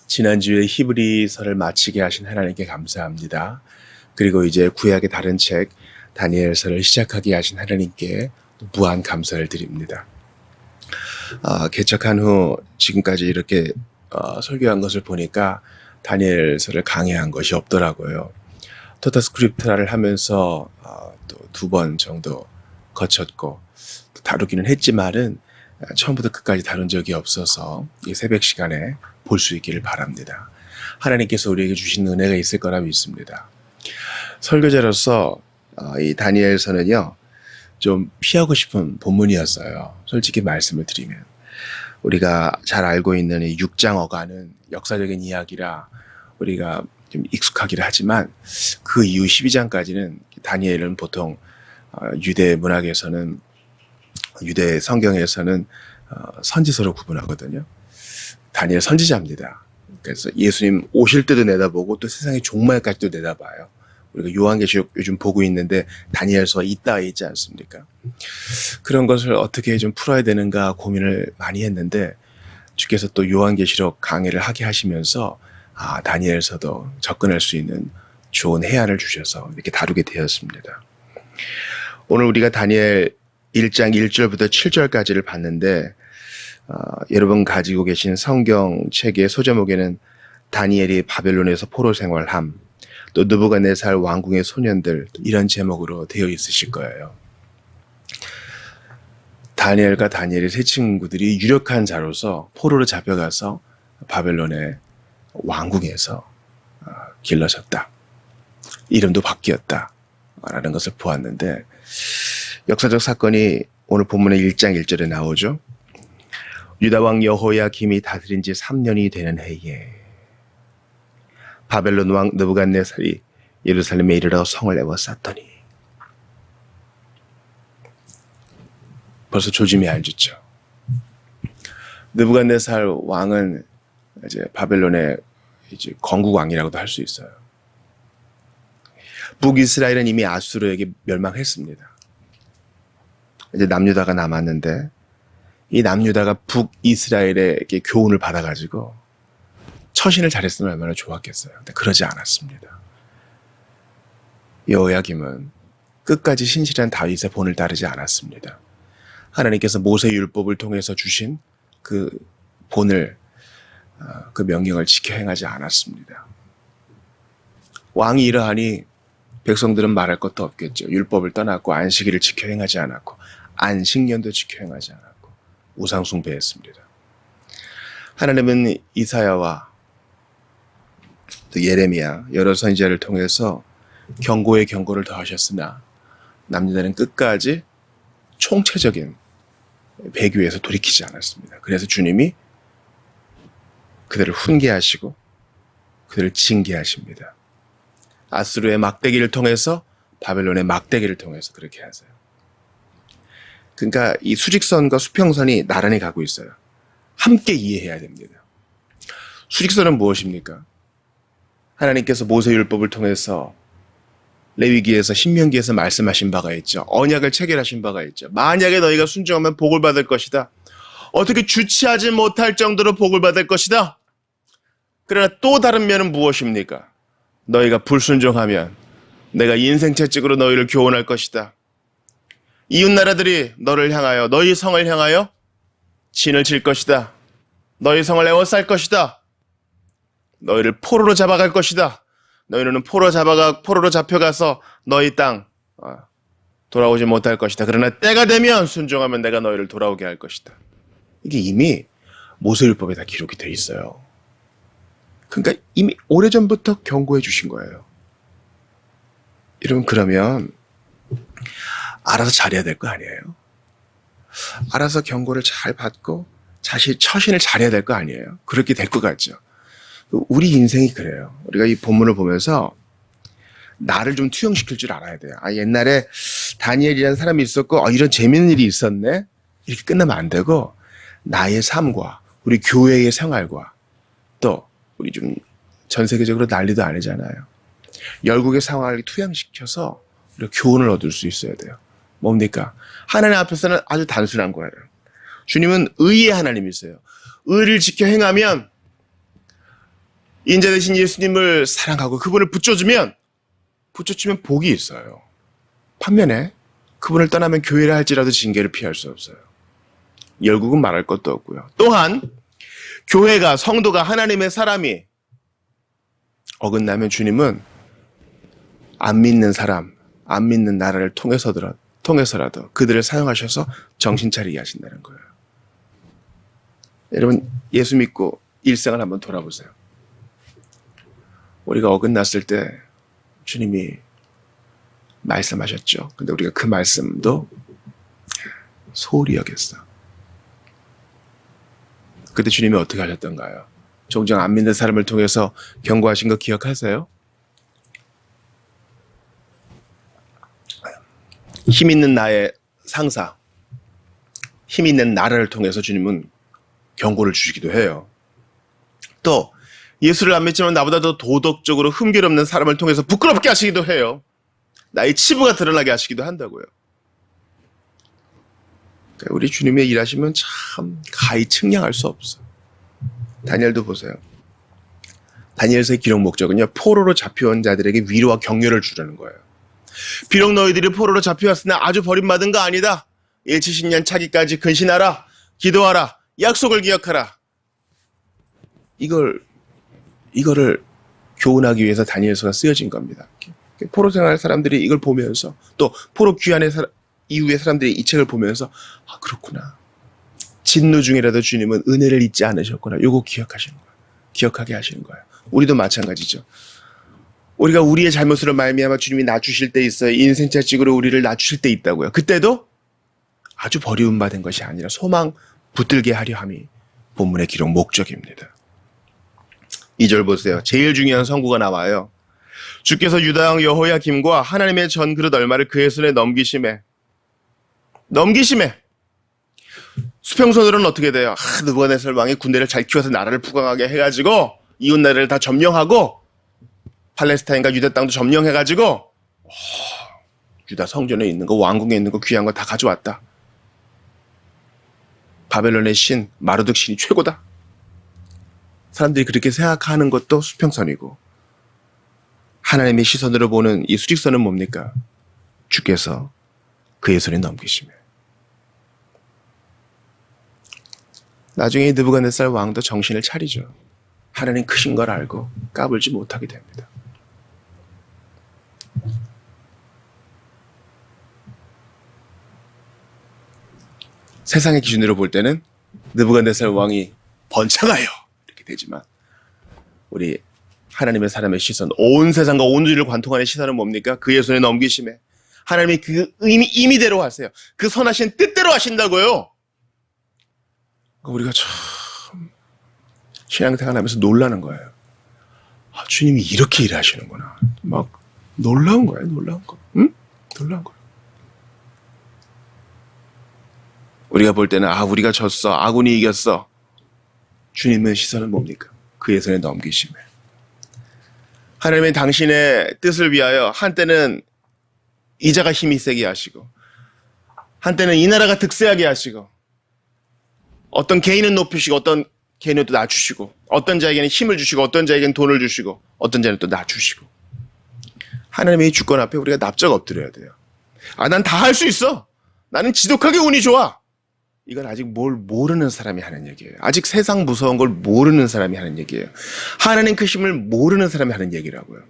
지난주에 히브리서를 마치게 하신 하나님께 감사합니다. 그리고 이제 구약의 다른 책 다니엘서를 시작하게 하신 하나님께 무한 감사를 드립니다. 개척한 후 지금까지 이렇게 설교한 것을 보니까 다니엘서를 강의한 것이 없더라고요. 토타 스크립트라를 하면서 또 2번 정도 거쳤고 또 다루기는 했지만은 처음부터 끝까지 다룬 적이 없어서 이 새벽 시간에 볼 수 있기를 바랍니다. 하나님께서 우리에게 주신 은혜가 있을 거라 믿습니다. 설교자로서 이 다니엘서는요, 좀 피하고 싶은 본문이었어요. 솔직히 말씀을 드리면. 우리가 잘 알고 있는 이 6장 어간은 역사적인 이야기라 우리가 좀 익숙하기를 하지만 그 이후 12장까지는 다니엘은 보통 유대 문학에서는, 유대 성경에서는 선지서로 구분하거든요. 다니엘 선지자입니다. 그래서 예수님 오실 때도 내다보고 또 세상의 종말까지도 내다봐요. 우리가 요한계시록 요즘 보고 있는데 다니엘서가 있지 않습니까? 그런 것을 어떻게 좀 풀어야 되는가 고민을 많이 했는데 주께서 또 요한계시록 강의를 하게 하시면서 다니엘서도 접근할 수 있는 좋은 해안을 주셔서 이렇게 다루게 되었습니다. 오늘 우리가 다니엘 1장 1절부터 7절까지를 봤는데 여러분 가지고 계신 성경책의 소제목에는 다니엘이 바벨론에서 포로 생활함, 또 느부갓네살 왕궁의 소년들, 이런 제목으로 되어 있으실 거예요. 다니엘과 다니엘의 세 친구들이 유력한 자로서 포로로 잡혀가서 바벨론의 왕궁에서 길러졌다. 이름도 바뀌었다. 라는 것을 보았는데 역사적 사건이 오늘 본문의 1장 1절에 나오죠. 유다왕 여호야김이 다스린 지 3년이 되는 해에 바벨론 왕 느부갓네살이 예루살렘에 이르러 성을 에워쌌더니, 벌써 조짐이 알겠죠. 느부갓네살 왕은 이제 바벨론의 이제 건국 왕이라고도 할 수 있어요. 북이스라엘은 이미 아수르에게 멸망했습니다. 이제 남유다가 남았는데 이 남유다가 북이스라엘에게 교훈을 받아가지고 처신을 잘했으면 얼마나 좋았겠어요. 근데 그러지 않았습니다. 여호야김은 끝까지 신실한 다윗의 본을 따르지 않았습니다. 하나님께서 모세 율법을 통해서 주신 그 본을, 그 명령을 지켜 행하지 않았습니다. 왕이 이러하니 백성들은 말할 것도 없겠죠. 율법을 떠났고 안식일을 지켜 행하지 않았고 안식년도 지켜 행하지 않았고 우상 숭배했습니다. 하나님은 이사야와 또 예레미야 여러 선지자를 통해서 경고의 경고를 더하셨으나 남유다는 끝까지 총체적인 배교에서 돌이키지 않았습니다. 그래서 주님이 그들을 훈계하시고 그들을 징계하십니다. 아수르의 막대기를 통해서, 바벨론의 막대기를 통해서 그렇게 하세요. 그러니까 이 수직선과 수평선이 나란히 가고 있어요. 함께 이해해야 됩니다. 수직선은 무엇입니까? 하나님께서 모세율법을 통해서 레위기에서, 신명기에서 말씀하신 바가 있죠. 언약을 체결하신 바가 있죠. 만약에 너희가 순종하면 복을 받을 것이다. 어떻게 주체하지 못할 정도로 복을 받을 것이다. 그러나 또 다른 면은 무엇입니까? 너희가 불순종하면 내가 인생 채찍으로 너희를 교훈할 것이다. 이웃나라들이 너를 향하여, 너희 성을 향하여 진을 칠 것이다. 너희 성을 에워쌀 것이다. 너희를 포로로 잡아갈 것이다. 너희는 포로로 잡혀가서 너희 땅 돌아오지 못할 것이다. 그러나 때가 되면 순종하면 내가 너희를 돌아오게 할 것이다. 이게 이미 모세율법에 다 기록이 돼 있어요. 그러니까 이미 오래전부터 경고해 주신 거예요. 여러분, 그러면 알아서 잘해야 될 거 아니에요? 알아서 경고를 잘 받고 처신을 잘해야 될 거 아니에요? 그렇게 될 것 같죠? 우리 인생이 그래요. 우리가 이 본문을 보면서 나를 좀 투영시킬 줄 알아야 돼요. 옛날에 다니엘이라는 사람이 있었고 이런 재밌는 일이 있었네? 이렇게 끝나면 안 되고 나의 삶과 우리 교회의 생활과 또 우리 좀 전 세계적으로 난리도 아니잖아요. 열국의 상황을 투영시켜서 우리가 교훈을 얻을 수 있어야 돼요. 뭡니까? 하나님 앞에서는 아주 단순한 거예요. 주님은 의의 하나님이세요. 의를 지켜 행하면 인자 대신 예수님을 사랑하고 그분을 붙여주면 복이 있어요. 반면에 그분을 떠나면 교회를 할지라도 징계를 피할 수 없어요. 열국은 말할 것도 없고요. 또한 교회가, 성도가, 하나님의 사람이 어긋나면 주님은 안 믿는 사람, 안 믿는 나라를 통해서라도 그들을 사용하셔서 정신 차리게 하신다는 거예요. 여러분, 예수 믿고 일생을 한번 돌아보세요. 우리가 어긋났을 때 주님이 말씀하셨죠. 근데 우리가 그 말씀도 소홀히 여겼어. 그때 주님이 어떻게 하셨던가요? 종종 안 믿는 사람을 통해서 경고하신 거 기억하세요? 힘 있는 나의 상사, 힘 있는 나라를 통해서 주님은 경고를 주시기도 해요. 또 예수를 안 믿지만 나보다 더 도덕적으로 흠결없는 사람을 통해서 부끄럽게 하시기도 해요. 나의 치부가 드러나게 하시기도 한다고요. 우리 주님의 일하시면 참 가히 측량할 수 없어. 다니엘도 보세요. 다니엘서의 기록 목적은요, 포로로 잡혀온 자들에게 위로와 격려를 주려는 거예요. 비록 너희들이 포로로 잡혀왔으나 아주 버림받은 거 아니다. 70년 차기까지 근신하라, 기도하라, 약속을 기억하라. 이거를 교훈하기 위해서 다니엘서가 쓰여진 겁니다. 포로 생활 사람들이 이걸 보면서, 또 포로 귀환의 이후의 사람들이 이 책을 보면서, 아, 그렇구나. 진노 중이라도 주님은 은혜를 잊지 않으셨구나. 요거 기억하시는 거예요. 기억하게 하시는 거예요. 우리도 마찬가지죠. 우리가 우리의 잘못으로 말미암아 주님이 낮추실 때 있어요. 인생차 찍으로 우리를 낮추실 때 있다고요. 그때도 아주 버리움받은 것이 아니라 소망 붙들게 하려 함이 본문의 기록 목적입니다. 2절 보세요. 제일 중요한 선구가 나와요. 주께서 유다 왕 여호야김과 하나님의 전 그릇 얼마를 그의 손에 넘기심에 수평선으로는 어떻게 돼요? 느부갓네살 왕이 군대를 잘 키워서 나라를 부강하게 해가지고 이웃 나라를 다 점령하고 팔레스타인과 유다 땅도 점령해가지고 유다 성전에 있는 거, 왕궁에 있는 거, 귀한 거 다 가져왔다. 바벨론의 신 마르둑 신이 최고다. 사람들이 그렇게 생각하는 것도 수평선이고, 하나님의 시선으로 보는 이 수직선은 뭡니까? 주께서 그의 손에 넘기시며. 나중에 느부갓네살 왕도 정신을 차리죠. 하나님 크신 걸 알고 까불지 못하게 됩니다. 세상의 기준으로 볼 때는 느부갓네살 왕이 번창하여 이렇게 되지만, 우리 하나님의 사람의 시선, 온 세상과 온 우주를 관통하는 시선은 뭡니까? 그의 손에 넘기심에 하나님이 그 임의대로 하세요. 그 선하신 뜻대로 하신다고요. 우리가 참 신앙생활 하면서 놀라는 거예요. 아, 주님이 이렇게 일하시는구나. 막 놀라운 거예요. 놀라운 거. 응? 놀라운 거예요. 우리가 볼 때는 우리가 졌어. 아군이 이겼어. 주님의 시선은 뭡니까? 그의 손에 넘기심에. 하나님은 당신의 뜻을 위하여 한때는 이자가 힘이 세게 하시고, 한때는 이 나라가 득세하게 하시고, 어떤 개인은 높이시고 어떤 개인은 또 낮추시고, 어떤 자에게는 힘을 주시고 어떤 자에게는 돈을 주시고 어떤 자는 또 낮추시고. 하나님의 이 주권 앞에 우리가 납작 엎드려야 돼요. 난 다 할 수 있어. 나는 지독하게 운이 좋아. 이건 아직 뭘 모르는 사람이 하는 얘기예요. 아직 세상 무서운 걸 모르는 사람이 하는 얘기예요. 하나님 크심을 모르는 사람이 하는 얘기라고요.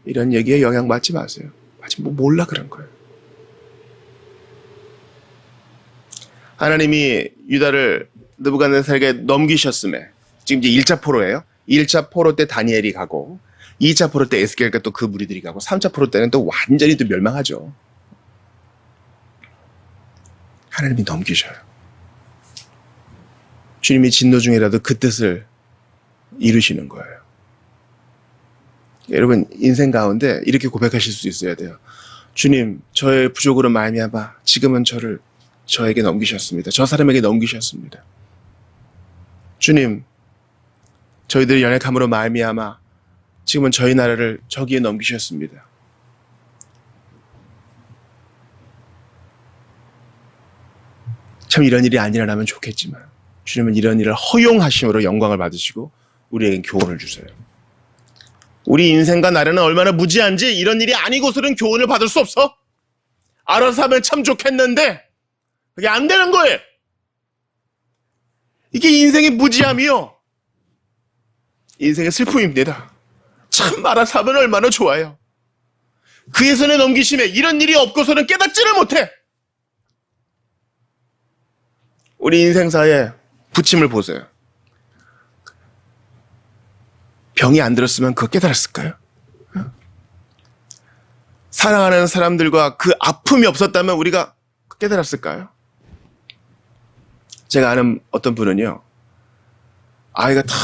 이런 얘기에 영향받지 마세요. 아직 몰라 그런 거예요. 하나님이 유다를 느부갓네살에게 넘기셨음에, 지금 이제 1차 포로예요. 1차 포로 때 다니엘이 가고, 2차 포로 때 에스겔과 또 그 무리들이 가고, 3차 포로 때는 또 완전히 또 멸망하죠. 하나님이 넘기셔요. 주님이 진노 중이라도 그 뜻을 이루시는 거예요. 여러분, 인생 가운데 이렇게 고백하실 수 있어야 돼요. 주님, 저의 부족으로 말미암아 지금은 저에게 넘기셨습니다. 저 사람에게 넘기셨습니다. 주님, 저희들의 연약함으로 말미암아 지금은 저희 나라를 저기에 넘기셨습니다. 참 이런 일이 안 일어나면 좋겠지만 주님은 이런 일을 허용하심으로 영광을 받으시고 우리에겐 교훈을 주세요. 우리 인생과 나라는 얼마나 무지한지 이런 일이 아니고서는 교훈을 받을 수 없어. 알아서 하면 참 좋겠는데 그게 안 되는 거예요. 이게 인생의 무지함이요. 인생의 슬픔입니다. 참 알아서 하면 얼마나 좋아요. 그의 손에 넘기심에 이런 일이 없고서는 깨닫지를 못해. 우리 인생사의 부침을 보세요. 병이 안 들었으면 그거 깨달았을까요? 사랑하는 사람들과 그 아픔이 없었다면 우리가 깨달았을까요? 제가 아는 어떤 분은요, 아이가 딱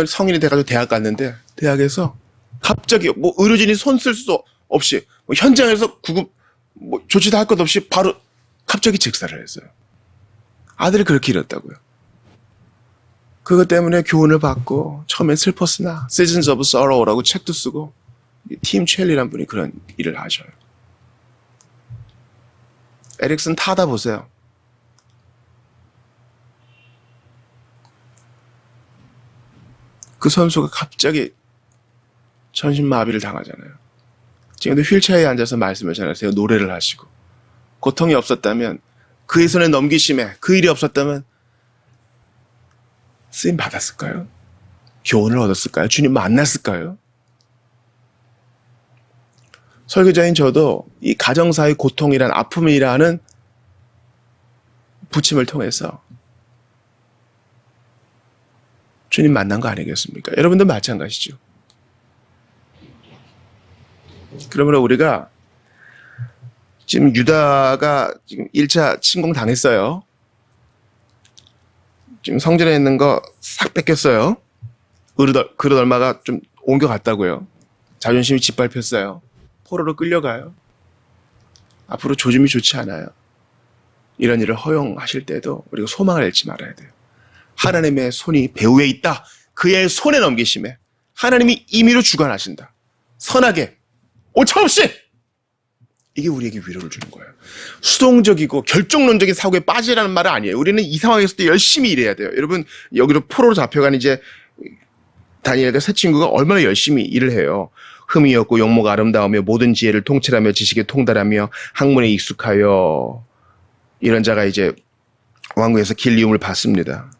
성인이 돼가지고 대학 갔는데, 대학에서 갑자기 의료진이 손 쓸 수 없이, 현장에서 구급, 조치도 할 것 없이 바로 갑자기 직사를 했어요. 아들이 그렇게 잃었다고요. 그것 때문에 교훈을 받고 처음엔 슬펐으나 Seasons of Sorrow라고 책도 쓰고 팀 첼리라는 분이 그런 일을 하셔요. 에릭슨 타다 보세요. 그 선수가 갑자기 전신마비를 당하잖아요. 지금도 휠체어에 앉아서 말씀을 전하세요. 노래를 하시고. 고통이 없었다면, 그의 손에 넘기심에 그 일이 없었다면 쓰임 받았을까요? 교훈을 얻었을까요? 주님 만났을까요? 설교자인 저도 이 가정사의 고통이란 아픔이라는 부침을 통해서 주님 만난 거 아니겠습니까? 여러분도 마찬가지죠. 그러므로 우리가 지금 유다가 지금 1차 침공 당했어요. 지금 성전에 있는 거 싹 뺏겼어요. 그릇 얼마가 좀 옮겨갔다고요. 자존심이 짓밟혔어요. 포로로 끌려가요. 앞으로 조짐이 좋지 않아요. 이런 일을 허용하실 때도 우리가 소망을 잃지 말아야 돼요. 하나님의 손이 배후에 있다. 그의 손에 넘기심에 하나님이 임의로 주관하신다. 선하게, 오차없이! 이게 우리에게 위로를 주는 거예요. 수동적이고 결정론적인 사고에 빠지라는 말은 아니에요. 우리는 이 상황에서도 열심히 일해야 돼요. 여러분, 여기로 포로로 잡혀간 이제 다니엘과 세 친구가 얼마나 열심히 일을 해요. 흠이 없고 용모가 아름다우며 모든 지혜를 통찰하며 지식에 통달하며 학문에 익숙하여, 이런 자가 이제 왕궁에서 길리움을 받습니다.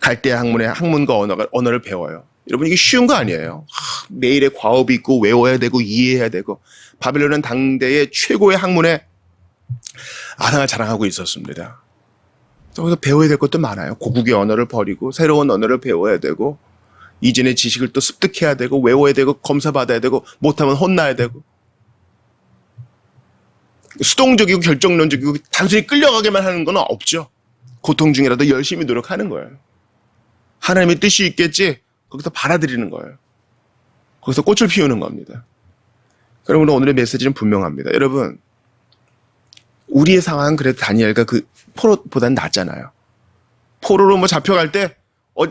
갈대아 학문과 언어를 배워요. 여러분, 이게 쉬운 거 아니에요. 매일의 과업이 있고 외워야 되고 이해해야 되고. 바빌론은 당대의 최고의 학문에 아상을 자랑하고 있었습니다. 거기서 배워야 될 것도 많아요. 고국의 언어를 버리고 새로운 언어를 배워야 되고, 이전의 지식을 또 습득해야 되고, 외워야 되고, 검사받아야 되고, 못하면 혼나야 되고. 수동적이고 결정론적이고 단순히 끌려가게만 하는 건 없죠. 고통 중이라도 열심히 노력하는 거예요. 하나님의 뜻이 있겠지, 거기서 받아들이는 거예요. 거기서 꽃을 피우는 겁니다. 그러므로 오늘의 메시지는 분명합니다. 여러분, 우리의 상황은 그래도 다니엘과 그 포로보다는 낫잖아요. 포로로 잡혀갈 때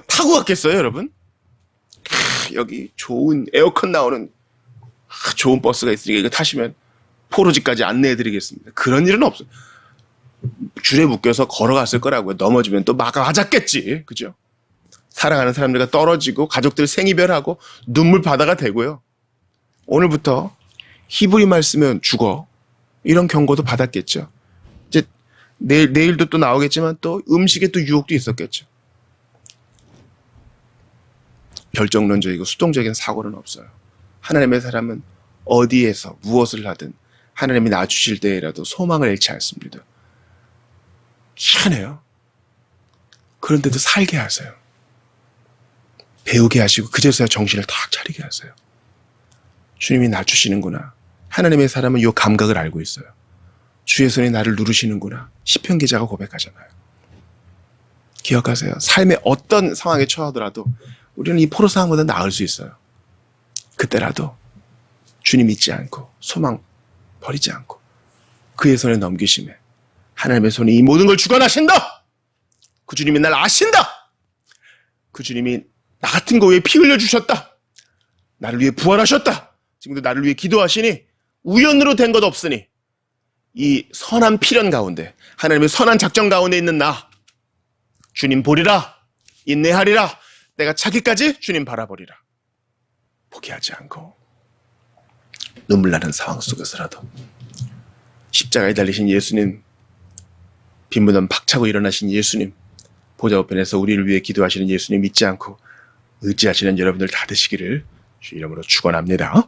타고 갔겠어요, 여러분? 여기 좋은 에어컨 나오는 좋은 버스가 있으니까 이거 타시면 포로지까지 안내해드리겠습니다. 그런 일은 없어요. 줄에 묶여서 걸어갔을 거라고요. 넘어지면 또 맞았겠지, 그죠? 사랑하는 사람들과 떨어지고 가족들 생이별하고 눈물 바다가 되고요. 오늘부터 히브리말 쓰면 죽어, 이런 경고도 받았겠죠. 이제 내일도 또 나오겠지만 또 음식에 또 유혹도 있었겠죠. 결정론적이고 수동적인 사고는 없어요. 하나님의 사람은 어디에서 무엇을 하든 하나님이 놔주실 때라도 소망을 잃지 않습니다. 희한해요. 그런데도 살게 하세요. 배우게 하시고 그제서야 정신을 탁 차리게 하세요. 주님이 낮추시는구나. 하나님의 사람은 이 감각을 알고 있어요. 주의 손이 나를 누르시는구나. 시편 기자가 고백하잖아요. 기억하세요. 삶의 어떤 상황에 처하더라도 우리는 이 포로 상황보다 나을 수 있어요. 그때라도 주님 잊지 않고 소망 버리지 않고 그의 손에 넘기심에 하나님의 손이 이 모든 걸 주관하신다. 그 주님이 날 아신다. 그 주님이 나 같은 거 위해 피 흘려주셨다. 나를 위해 부활하셨다. 지금도 나를 위해 기도하시니 우연으로 된 것 없으니 이 선한 필연 가운데, 하나님의 선한 작정 가운데 있는 나, 주님 보리라, 인내하리라, 내가 차기까지 주님 바라보리라. 포기하지 않고 눈물 나는 상황 속에서라도 십자가에 달리신 예수님, 빈무덤 박차고 일어나신 예수님, 보좌 우편에서 우리를 위해 기도하시는 예수님 잊지 않고 의지하시는 여러분들 다 되시기를 주 이름으로 축원합니다.